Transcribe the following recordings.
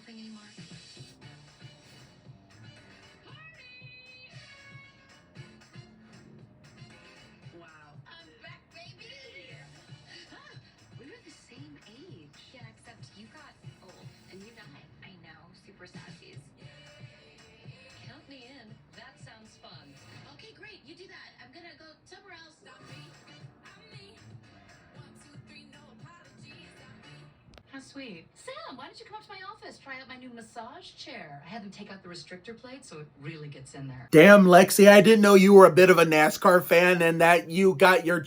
nothing anymore. Wow. I'm back, baby! Huh, we were the same age. Yeah, except you got old and you died. I know, super sassies. Count me in. That sounds fun. Okay, great. You do that. I'm gonna go somewhere else. Stop me. I'm me. 1, 2, 3, no apologies. I'm me. How sweet. Sam, why don't you come up to my office? Try out my new massage chair. I had them take out the restrictor plate so it really gets in there. Damn, Lexi, I didn't know you were a bit of a NASCAR fan and that you got your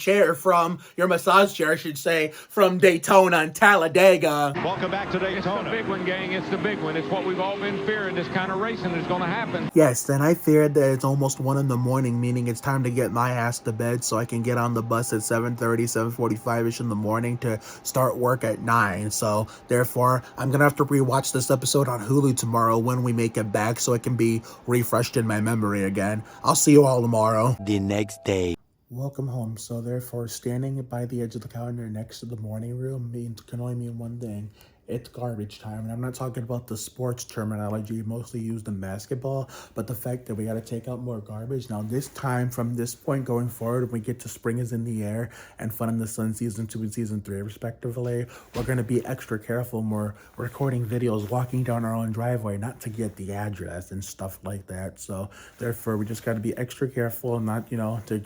massage chair, I should say, from Daytona and Talladega. Welcome back to Daytona. It's the big one, gang. It's the big one. It's what we've all been fearing. This kind of racing is going to happen. Yes, and I feared that it's almost 1 a.m, meaning it's time to get my ass to bed so I can get on the bus at 7:30, 7:45-ish in the morning to start work at 9. So, therefore, I'm going to have to rewatch this episode on Hulu tomorrow when we make it back so it can be refreshed in my memory again. I'll see you all tomorrow. The next day. Welcome home. So therefore, standing by the edge of the counter next to the morning room can only mean one thing. It's garbage time. And I'm not talking about the sports terminology mostly used in basketball, but the fact that we got to take out more garbage. Now, this time, from this point going forward, when we get to Spring is in the Air and Fun in the Sun Season 2 and Season 3, respectively, we're going to be extra careful when we're recording videos walking down our own driveway, not to get the address and stuff like that. So, therefore, we just got to be extra careful and not, to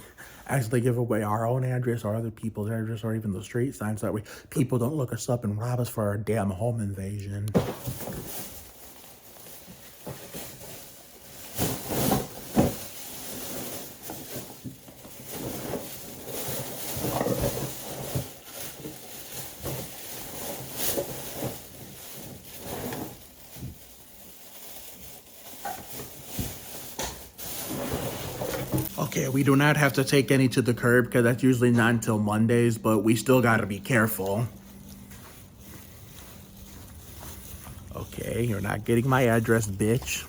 actually give away our own address or other people's address or even the street signs. That way people don't look us up and rob us for our damn home invasion. Okay, we do not have to take any to the curb because that's usually not until Mondays, but we still got to be careful. Okay, you're not getting my address, bitch.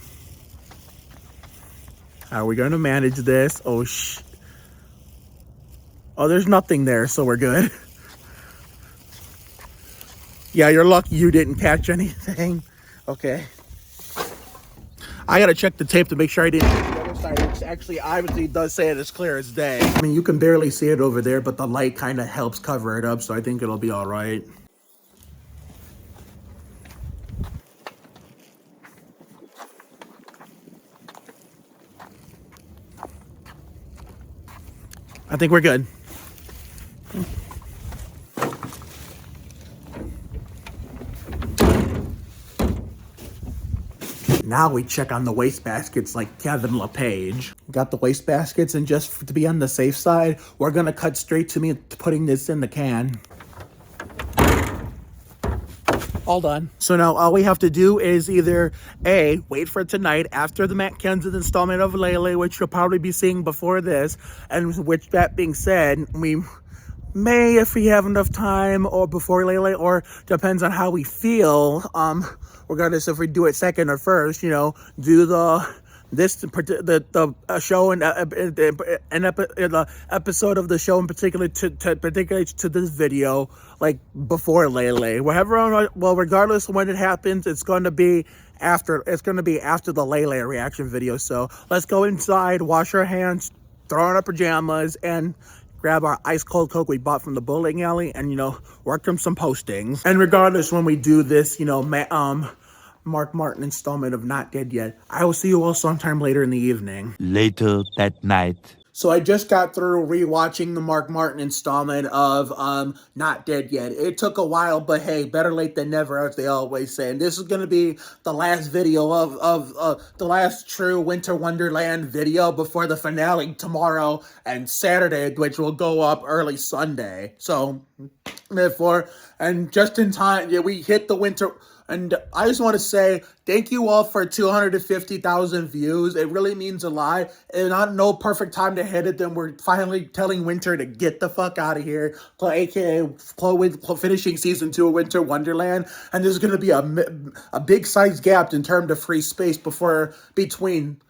How are we going to manage this? Oh, there's nothing there, so we're good. Yeah, you're lucky you didn't catch anything. Okay. I got to check the tape to make sure I didn't hit the other side, which actually obviously does say it as clear as day. I mean, you can barely see it over there, but the light kind of helps cover it up, so I think it'll be all right. I think we're good. Now we check on the waste baskets like Kevin LePage. Got the waste baskets, and just to be on the safe side, we're going to cut straight to me putting this in the can. All done. So now all we have to do is either A, wait for tonight after the Matt Kenseth installment of Lele, which you'll probably be seeing before this, and which, that being said, we may, if we have enough time, or before Lele, or depends on how we feel, regardless if we do it second or first, do the show and the episode of the show in particular to this video, like before Lele. Well, regardless of when it happens, it's going to be after the Lele reaction video. So let's go inside, wash our hands, throw on our pajamas, and grab our ice cold Coke we bought from the bowling alley, and work on some postings. And regardless, when we do this, Mark Martin installment of Not Dead Yet, I will see you all sometime later in the evening. Later that night. So I just got through rewatching the Mark Martin installment of Not Dead Yet. It took a while, but hey, better late than never, as they always say. And this is going to be the last video of the last true Winter Wonderland video before the finale tomorrow and Saturday, which will go up early Sunday. So, therefore, and just in time, yeah, we hit the winter. And I just want to say thank you all for 250,000 views. It really means a lot. And not no perfect time to hit it. Then we're finally telling Winter to get the fuck out of here. AKA finishing season 2 of Winter Wonderland. And there's going to be a big size gap in terms of free space between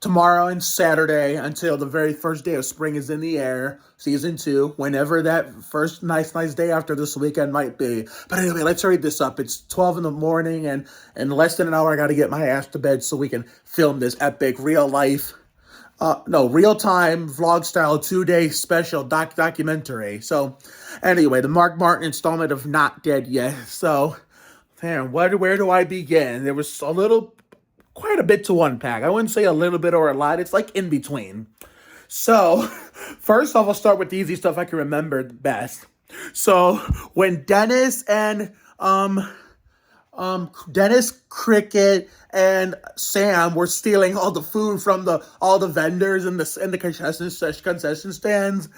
tomorrow and Saturday until the very first day of spring is in the air, season 2, whenever that first nice day after this weekend might be. But anyway, let's hurry this up. It's 12 in the morning, and in less than an hour, I got to get my ass to bed so we can film this epic real-time vlog style 2-day special documentary. So anyway, the Mark Martin installment of Not Dead Yet. So, man, where do I begin? There was quite a bit to unpack. I wouldn't say a little bit or a lot. It's like in between. So, first off, I'll start with the easy stuff I can remember best. So, when Dennis, Cricket, and Sam were stealing all the food from all the vendors and the concession stands,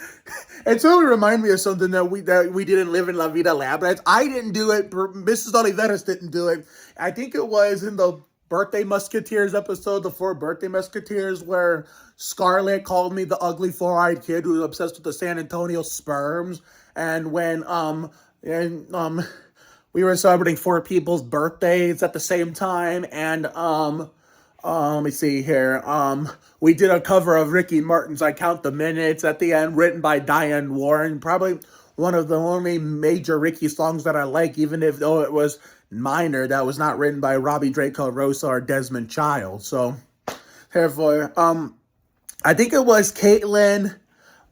it totally reminded me of something that we didn't live in La Vida Lab. I didn't do it. Mrs. Oliveras didn't do it. I think it was in the Birthday Musketeers episode, the 4 Birthday Musketeers, where Scarlett called me the ugly 4-eyed kid who was obsessed with the San Antonio Sperms, and when we were celebrating 4 people's birthdays at the same time, and let me see here, we did a cover of Ricky Martin's "I Count the Minutes" at the end, written by Diane Warren, probably one of the only major Ricky songs that I like, even though it was minor, that was not written by Robbie Draco Rosa or Desmond Child. So, therefore, I think it was Caitlin,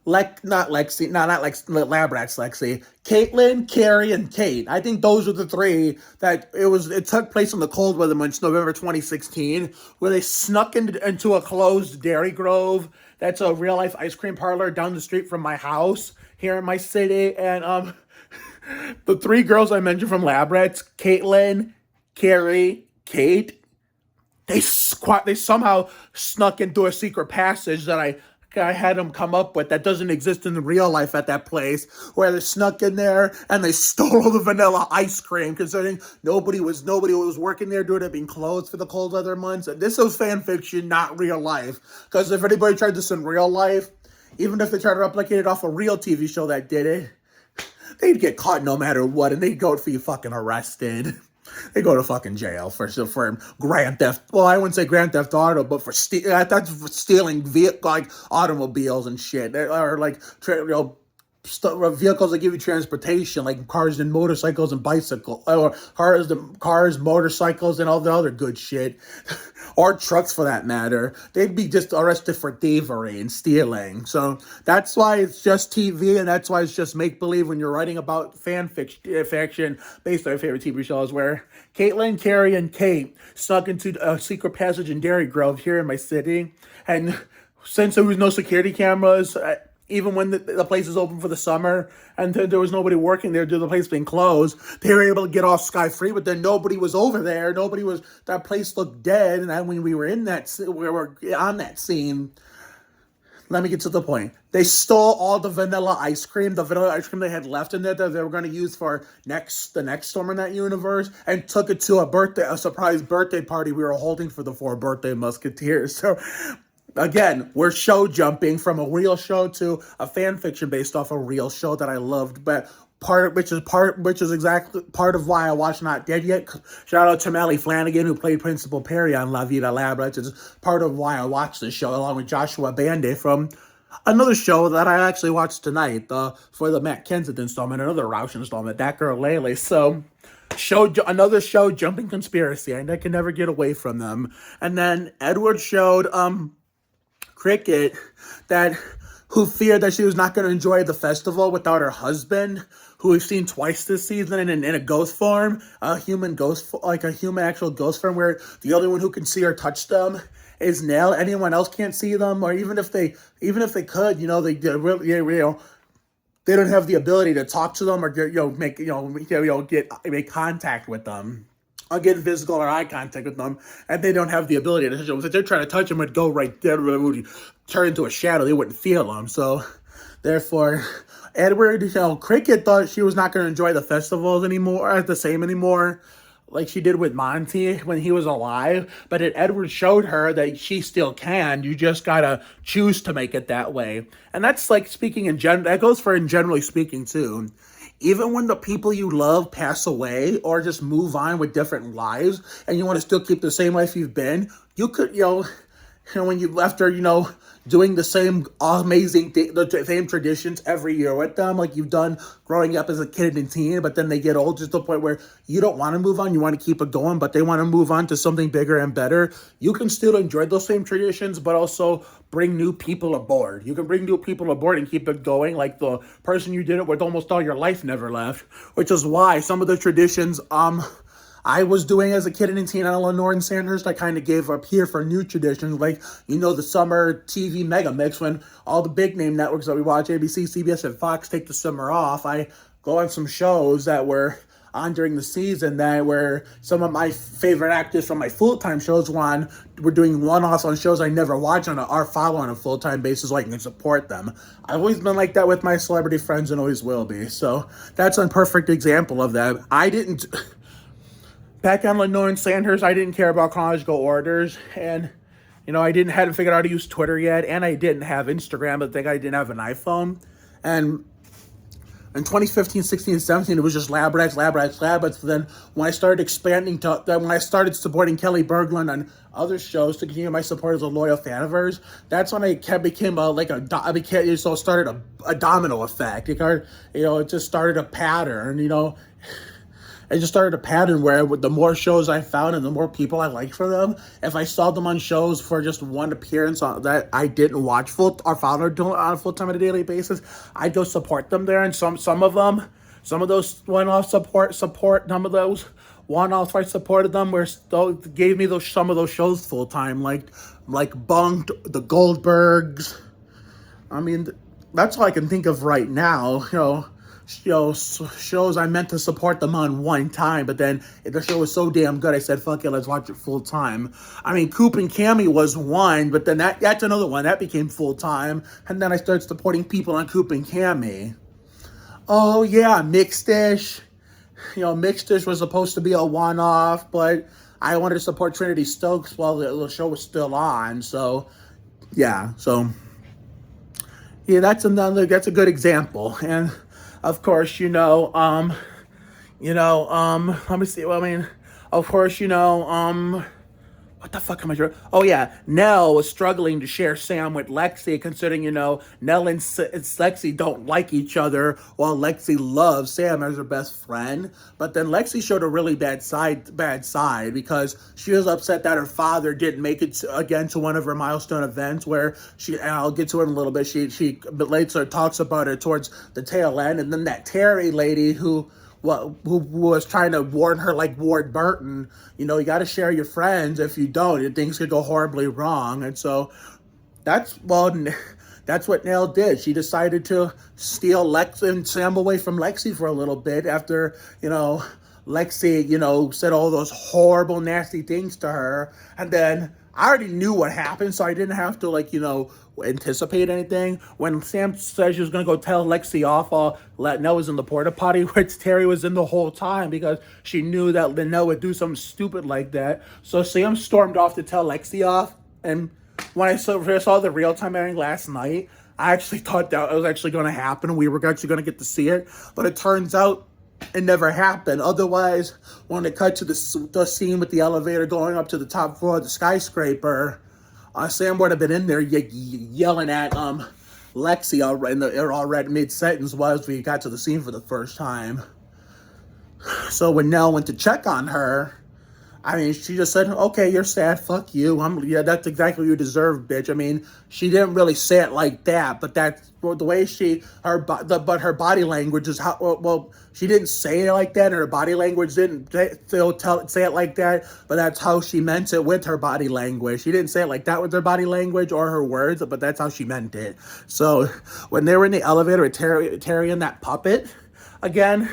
not Lexi, Lab Rats Lexi, Caitlin, Carrie, and Kate. I think those are the 3 that it took place on the Cold Weather Month, November 2016, where they snuck into a closed Dairy Grove. That's a real life ice cream parlor down the street from my house here in my city, and the 3 girls I mentioned from Lab Rats, Caitlin, Carrie, Kate, they somehow snuck into a secret passage that I had them come up with that doesn't exist in the real life at that place, where they snuck in there and they stole all the vanilla ice cream, considering nobody was working there due to it being closed for the cold weather months. And this was fan fiction, not real life. Because if anybody tried this in real life, even if they tried to replicate it off a real TV show that did it, they'd get caught no matter what, and they'd go be fucking arrested. They go to fucking jail for grand theft. Well, I wouldn't say grand theft auto, but for stealing automobiles and shit, or vehicles that give you transportation, like cars and motorcycles and bicycles, or cars, motorcycles, and all the other good shit, or trucks for that matter. They'd be just arrested for thievery and stealing. So that's why it's just TV, and that's why it's just make-believe when you're writing about fan fiction based on your favorite TV shows, where Caitlin, Carrie, and Kate snuck into a secret passage in Dairy Grove here in my city, and since there was no security cameras, even when the place is open for the summer and there was nobody working there due to the place being closed, they were able to get off scot-free, but then nobody was over there. That place looked dead. And then when we were on that scene, let me get to the point. They stole all the vanilla ice cream they had left in there that they were going to use for the next storm in that universe, and took it to a surprise birthday party we were holding for the 4 Birthday Musketeers. So, again, we're show jumping from a real show to a fan fiction based off a real show that I loved, but which is exactly part of why I watched Not Dead Yet. Shout out to Melly Flanagan, who played Principal Perry on La Vida Lab. Which is part of why I watched this show, along with Joshua Bande from another show that I actually watched tonight, for the Matt Kenseth installment, another Roush installment, That Girl Lele. So, another show jumping conspiracy, and I can never get away from them. And then Edward showed Cricket who feared that she was not going to enjoy the festival without her husband, who we've seen twice this season in a ghost form, a human actual ghost form, where the only one who can see or touch them is Nell. Anyone else can't see them, or even if they could, they don't have the ability to talk to them or make contact with them. I'll get physical or eye contact with them, and they don't have the ability to touch them. If they're trying to touch them, it'd go right there, it would turn into a shadow. They wouldn't feel them. So, therefore, Edward, Cricket thought she was not going to enjoy the festivals anymore, like she did with Monty when he was alive. But Edward showed her that she still can. You just gotta choose to make it that way. And that's like speaking in general. That goes for in generally speaking too. Even when the people you love pass away or just move on with different lives, and you want to still keep the same life you've been, you could, And when you, after, doing the same amazing the same traditions every year with them, like you've done growing up as a kid and teen, but then they get old to the point where you don't want to move on, you want to keep it going, but they want to move on to something bigger and better. You can still enjoy those same traditions, but also bring new people aboard. You can bring new people aboard and keep it going, like the person you did it with almost all your life never left, which is why some of the traditions, I was doing as a kid and teen on Lenore and Sandhurst, I kind of gave up here for new traditions, like, the summer TV mega mix when all the big name networks that we watch, ABC, CBS, and Fox, take the summer off. I go on some shows that were on during the season that where some of my favorite actors from my full-time shows were doing one-offs on shows I never watch or follow on a full-time basis so I can support them. I've always been like that with my celebrity friends and always will be. So that's a perfect example of that. Back on Lenore and Sandhurst, I didn't care about chronological orders, and, hadn't figured out how to use Twitter yet, and I didn't have Instagram, but I think I didn't have an iPhone, and in 2015, 16, and 17, it was just lab rats. So then when I started when I started supporting Kelly Berglund on other shows to continue my support as a loyal fan of hers, that's when it started a domino effect. It just started a pattern, It just started a pattern where the more shows I found and the more people I liked for them, if I saw them on shows for just one appearance that I didn't watch or found on a full-time on a daily basis, I'd go support them there. And some of those one-off some of those one-offs I supported them gave me some of those shows full-time, like Bunked, the Goldbergs. I mean, that's all I can think of right now, shows I meant to support them on one time, but then the show was so damn good, I said, fuck it, let's watch it full time. I mean, Coop and Cammy was one, but then that's another one. That became full time, and then I started supporting people on Coop and Cammy. Oh, yeah, Mixed Dish. Mixed Dish was supposed to be a one-off, but I wanted to support Trinity Stokes while the show was still on, so, yeah, yeah, that's a good example, and of course, let me see. Well, I mean, of course, what the fuck am I doing? Oh, yeah. Nell was struggling to share Sam with Lexi, considering, Nell and Lexi don't like each other, while Lexi loves Sam as her best friend. But then Lexi showed a really bad side because she was upset that her father didn't make it again to one of her milestone events where and I'll get to it in a little bit, but later talks about it towards the tail end. And then that Terry lady who was trying to warn her like Ward Burton, you got to share your friends. If you don't, things could go horribly wrong. And so that's what Nell did. She decided to steal Lex and Sam away from Lexi for a little bit after, Lexi, said all those horrible, nasty things to her. And then I already knew what happened, so I didn't have to, anticipate anything. When Sam said she was going to go tell Lexi off, Nell was in the porta potty, which Terry was in the whole time because she knew that Nell would do something stupid like that. So Sam stormed off to tell Lexi off, and when I saw the real-time airing last night, I actually thought that it was actually going to happen. We were actually going to get to see it, but it turns out it never happened. Otherwise, when it cut to the scene with the elevator going up to the top floor of the skyscraper, Sam would have been in there yelling at Lexi already mid-sentence as we got to the scene for the first time. So when Nell went to check on her, I mean, she just said, okay, you're sad, fuck you. That's exactly what you deserve, bitch. I mean, she didn't really say it like that, but that's the way but her body language is how, she didn't say it like that, and her body language didn't say it like that, but that's how she meant it with her body language. She didn't say it like that with her body language or her words, but that's how she meant it. So when they were in the elevator with Terry and that puppet, again,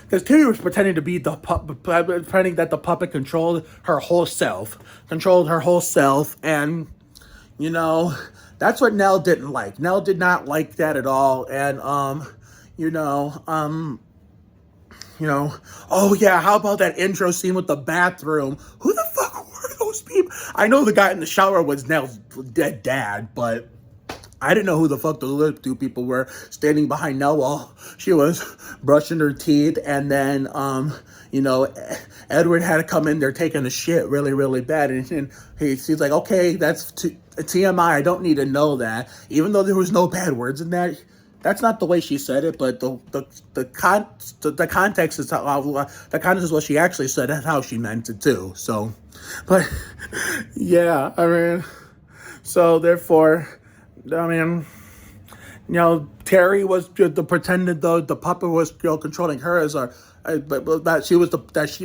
because Terry was pretending to be pretending that the puppet controlled her whole self, and, that's what Nell didn't like. Nell did not like that at all, and, oh yeah, how about that intro scene with the bathroom? Who the fuck were those people? I know the guy in the shower was Nell's dead dad, but I didn't know who the fuck those other two people were standing behind Nell while she was brushing her teeth, and then, Edward had to come in there taking a shit really, really bad. And she's like, okay, that's TMI. I don't need to know that. Even though there was no bad words in that. That's not the way she said it, but the context is what she actually said and how she meant it too. So, but yeah, I mean, so therefore, I mean, Terry was the pretended though the puppet was controlling her as but that she was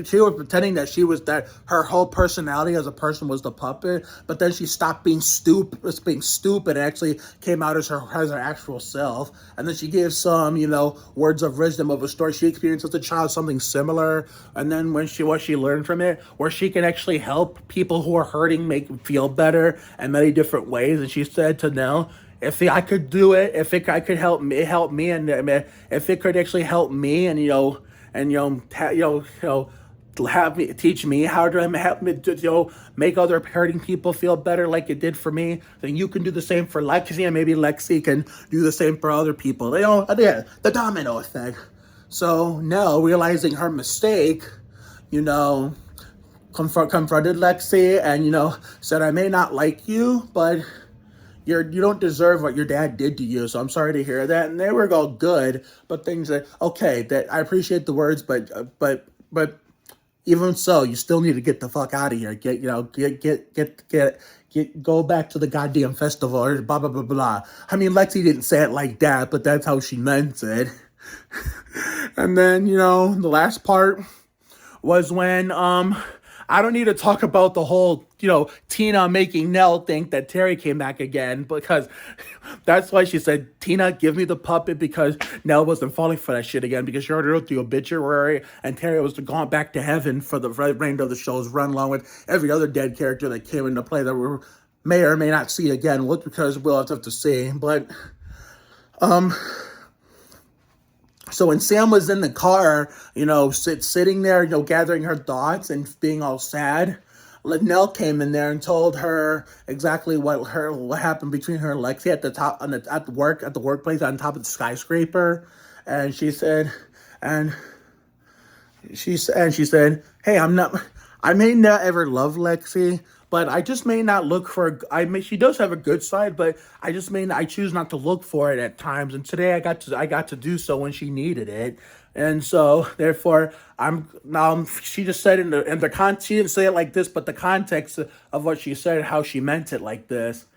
she was pretending that her whole personality as a person was the puppet, but then she stopped being stupid and actually came out as her actual self, and then she gave some words of wisdom of a story she experienced as a child, something similar, and then what she learned from it, where she can actually help people who are hurting feel better in many different ways, and she said to Nell, if I could do it, I could help me, and if it could actually help me, and teach me how to help me make other hurting people feel better like it did for me, then you can do the same for Lexi, and maybe Lexi can do the same for other people. The domino effect. So Nell, realizing her mistake, confronted Lexi and said, I may not like you, but you don't deserve what your dad did to you, so I'm sorry to hear that. And they were all good, but things that I appreciate the words, but even so, you still need to get the fuck out of here. Go back to the goddamn festival or blah blah blah blah. I mean, Lexi didn't say it like that, but that's how she meant it. And then the last part was when I don't need to talk about the whole, Tina making Nell think that Terry came back again, because that's why she said, Tina, give me the puppet, because Nell wasn't falling for that shit again, because she already wrote the obituary, and Terry was gone back to heaven for the remainder of the show's run, along with every other dead character that came into play that we may or may not see again, because we'll have to see. But, so when Sam was in the car, sitting there, gathering her thoughts and being all sad, Nell came in there and told her exactly what happened between her and Lexi at the workplace on top of the skyscraper, and she said, hey, I may not ever love Lexi, but I just may not look for. She does have a good side, but I choose not to look for it at times. And today I got to do so when she needed it, and so therefore she just said she didn't say it like this, but the context of what she said, how she meant it like this.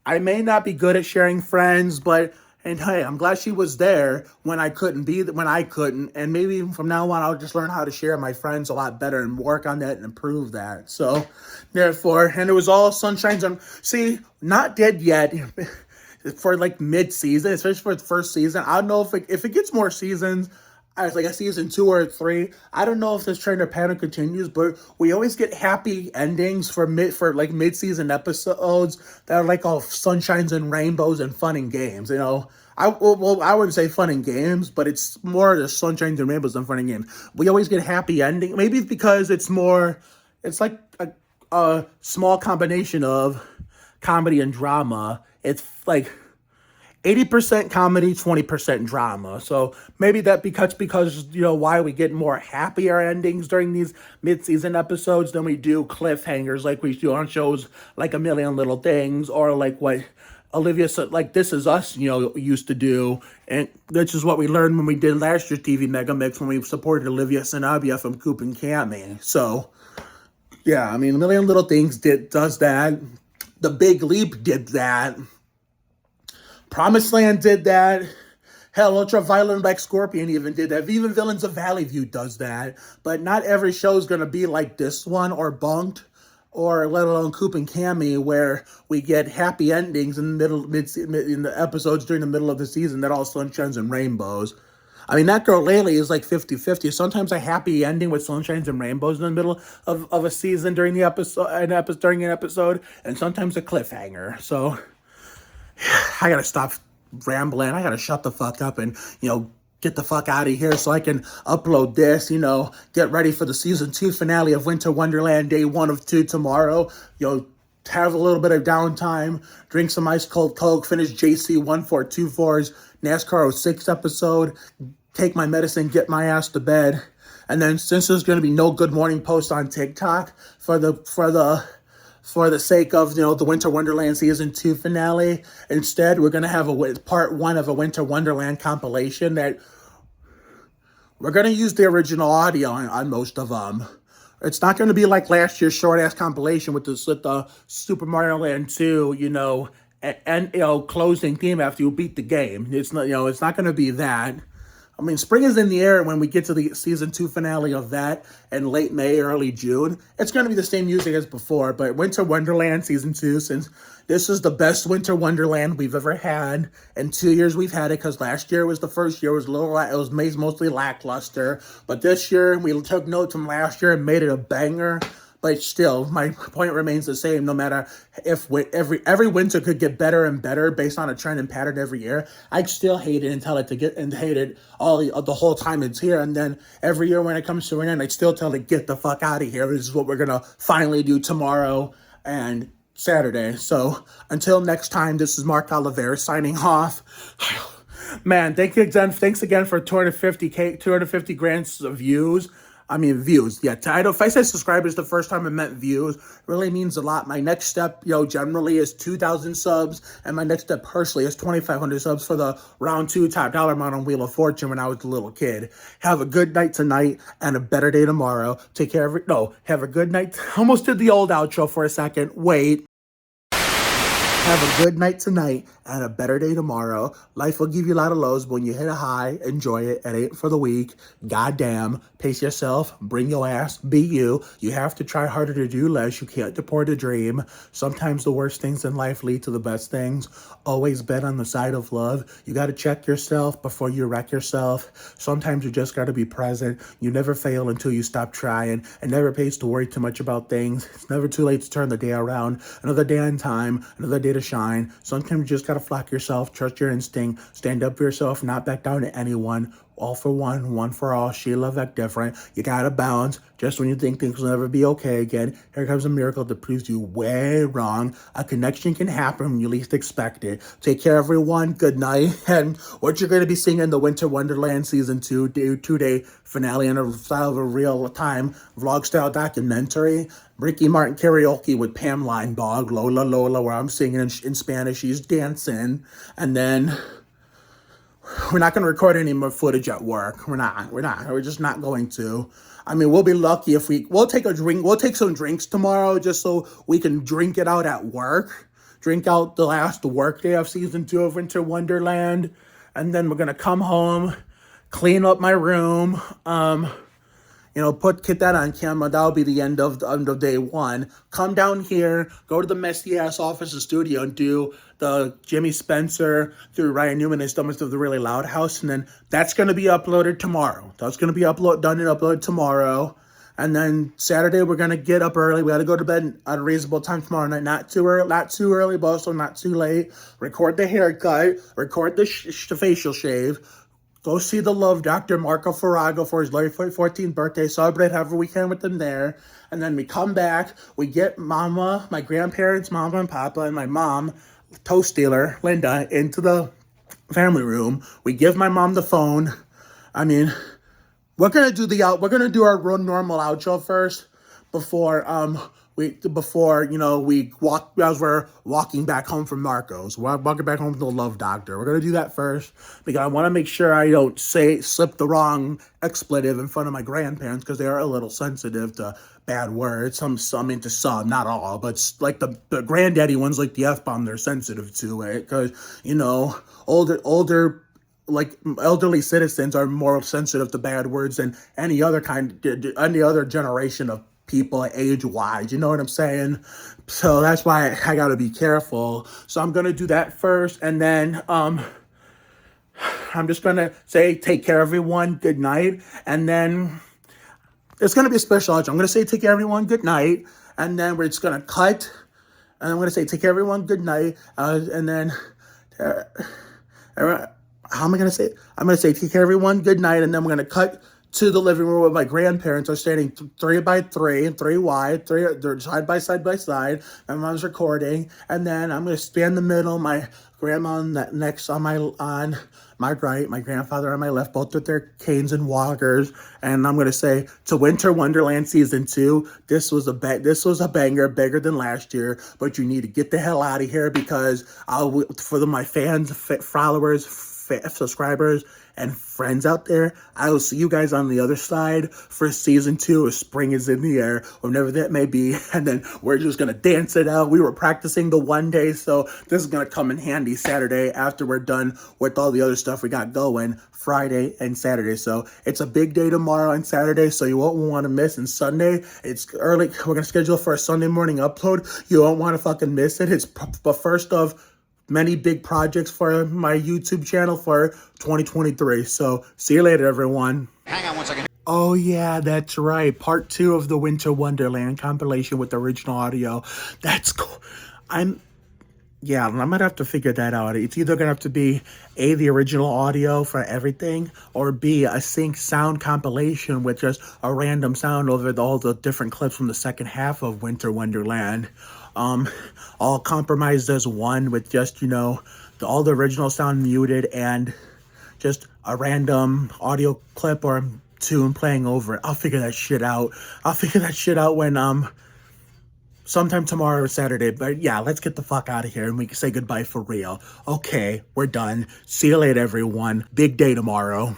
I may not be good at sharing friends, and hey, I'm glad she was there when I couldn't, and maybe from now on I'll just learn how to share my friends a lot better and work on that and improve that. So, therefore, and it was all sunshines and not dead yet for like mid-season, especially for the first season. I don't know if it gets more seasons, like a season 2 or 3. I don't know if this trend or pattern continues, but we always get happy endings for mid-season episodes that are like all sunshines and rainbows and fun and games. I wouldn't say fun and games, but it's more just sunshines and rainbows than fun and games. We always get happy ending. Maybe it's because it's like a small combination of comedy and drama. It's like 80% comedy, 20% drama. So maybe that because why we get more happier endings during these mid-season episodes than we do cliffhangers like we do on shows like A Million Little Things, or like what Olivia said, like This Is Us, used to do. And this is what we learned when we did last year's TV Mega Mix, when we supported Olivia Sanabia from Coop and Cami. So yeah, I mean, A Million Little Things does that. The Big Leap did that. Promised Land did that. Hell, Ultraviolet Black Scorpion even did that. Even Villains of Valley View does that. But not every show is going to be like this one, or Bunked, or let alone Coop and Cami, where we get happy endings in the episodes during the middle of the season that all sunshines and rainbows. I mean, That Girl lately is like 50-50. Sometimes a happy ending with sunshines and rainbows in the middle of a season during an episode, and sometimes a cliffhanger. So I gotta stop rambling. I gotta shut the fuck up and, get the fuck out of here so I can upload this, get ready for the season 2 finale of Winter Wonderland, day 1 of 2 tomorrow. Have a little bit of downtime, drink some ice cold Coke, finish JC 1424's NASCAR 06 episode, take my medicine, get my ass to bed, And then since there's going to be no Good Morning post on TikTok for the sake of, the Winter Wonderland Season 2 finale, instead, we're going to have part 1 of a Winter Wonderland compilation that we're going to use the original audio on most of them. It's not going to be like last year's short-ass compilation with the Super Mario Land 2, and closing theme after you beat the game. It's not, it's not going to be that. I mean, spring is in the air when we get to the Season 2 finale of that in late May, early June. It's going to be the same music as before, but Winter Wonderland Season 2, since this is the best Winter Wonderland we've ever had. In 2 years we've had it, because last year was the first year. It was mostly lackluster. But this year, we took notes from last year and made it a banger. But still, my point remains the same. No matter if every winter could get better and better based on a trend and pattern every year, I still hate it and hate it the whole time it's here. And then every year when it comes to an end, I still tell it, get the fuck out of here. This is what we're gonna finally do tomorrow and Saturday. So until next time, this is Mark Oliveira signing off. Man, thanks again for 250 grand of views. I mean, views. Yeah, if I said subscribers the first time I meant views, it really means a lot. My next step, generally is 2,000 subs, and my next step personally is 2,500 subs for the round 2 top dollar amount on Wheel of Fortune when I was a little kid. Have a good night tonight and a better day tomorrow. Take care have a good night. Almost did the old outro for a second. Wait. Have a good night tonight and a better day tomorrow. Life will give you a lot of lows, but when you hit a high, enjoy it. It ain't for the weak. Goddamn. Pace yourself. Bring your ass. Be you. You have to try harder to do less. You can't deport a dream. Sometimes the worst things in life lead to the best things. Always bet on the side of love. You got to check yourself before you wreck yourself. Sometimes you just got to be present. You never fail until you stop trying. It never pays to worry too much about things. It's never too late to turn the day around. Another day on time. Another day to shine. Sometimes you just gotta flock yourself, trust your instinct, stand up for yourself, not back down to anyone. All for one, one for all. Sheila Vec different. You gotta bounce. Just when you think things will never be okay again, here comes a miracle that proves you way wrong. A connection can happen when you least expect it. Take care, everyone. Good night. And what you're gonna be seeing in the Winter Wonderland Season 2 two-day finale in a style of a real-time vlog-style documentary. Ricky Martin karaoke with Pam Linebaugh, Lola Lola, where I'm singing in Spanish, she's dancing, and then we're not going to record any more footage at work. We're just not going to. I mean, we'll be lucky if we'll take some drinks tomorrow just so we can drink it out at work. Drink out the last work day of Season 2 of Winter Wonderland, and then we're going to come home, clean up my room, get that on camera. That'll be the end of day 1. Come down here, go to the messy ass office and studio and do the Jimmy Spencer through Ryan Newman installments of the Really Loud House, and then that's gonna be uploaded tomorrow. That's gonna be done and uploaded tomorrow. And then Saturday we're gonna get up early. We gotta go to bed at a reasonable time tomorrow night. Not too early, but also not too late. Record the haircut. Record the facial shave. Go see the Love Doctor, Marco Farago, for his 14th birthday. Celebrate, have a weekend with them there. And then we come back. We get Mama, my grandparents, Mama and Papa, and my mom, toast dealer, Linda, into the family room. We give my mom the phone. I mean, we're gonna do our normal outro first before we're walking back home from Marco's. We're walking back home to the Love Doctor. We're gonna do that first because I want to make sure I don't slip the wrong expletive in front of my grandparents because they are a little sensitive to bad words. Some into some, not all, but like the granddaddy ones, like the F-bomb, they're sensitive to it because older. Like elderly citizens are more sensitive to bad words than any other generation of people age-wise, you know what I'm saying? So that's why I gotta be careful. So I'm gonna do that first, and then I'm just gonna say take care everyone, good night, and then it's gonna be a special outro. I'm gonna say take care everyone, good night, and then we're just gonna cut, and I'm gonna say take care everyone, good night, and then how am I gonna say it? I'm gonna say take care everyone, good night, and then we're gonna cut to the living room where my grandparents are standing 3 by 3 and 3 wide, they're side by side. My mom's recording, and then I'm gonna stand in the middle. My grandma next on my right, my grandfather on my left, both with their canes and walkers. And I'm gonna say to Winter Wonderland Season 2, this was a banger, bigger than last year. But you need to get the hell out of here because my fans, followers, subscribers, and friends out there, I will see you guys on the other side for Season 2 if spring is in the air, whenever that may be, and then we're just gonna dance it out. We were practicing the one day, so this is gonna come in handy Saturday after we're done with all the other stuff we got going Friday and Saturday. So it's a big day tomorrow and Saturday, so you won't want to miss. And Sunday, it's early. We're gonna schedule for a Sunday morning upload. You won't want to fucking miss it. It's the first of many big projects for my YouTube channel for 2023. So see you later, everyone. Hang on one second. Oh yeah, that's right. Part 2 of the Winter Wonderland compilation with the original audio. That's cool. I'm gonna have to figure that out. It's either gonna have to be A, the original audio for everything, or B, a sync sound compilation with just a random sound over all the different clips from the second half of Winter Wonderland. All compromised as one with just, all the original sound muted and just a random audio clip or tune playing over it. I'll figure that shit out. When, sometime tomorrow or Saturday. But yeah, let's get the fuck out of here and we can say goodbye for real. Okay, we're done. See you later, everyone. Big day tomorrow.